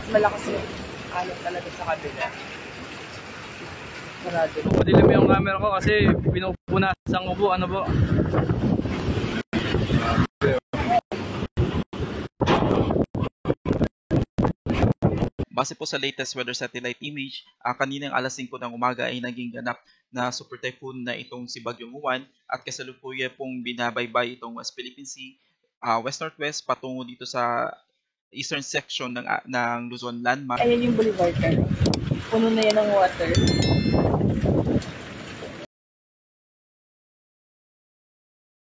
malakas yung alon talaga sa kabila. Sarado. Madilim yung camera ko kasi pinupunasan ko po. Ano po? Base po sa latest weather satellite image, kaninang alas 5 ng umaga ay naging ganap na super typhoon na itong si Bagyong Juan at kasalukuyan pong binabaybay itong West Philippine Sea, west-northwest patungo dito sa eastern section ng Luzon landmass. Ayan yung boulevard ka. Puno na yan ng water.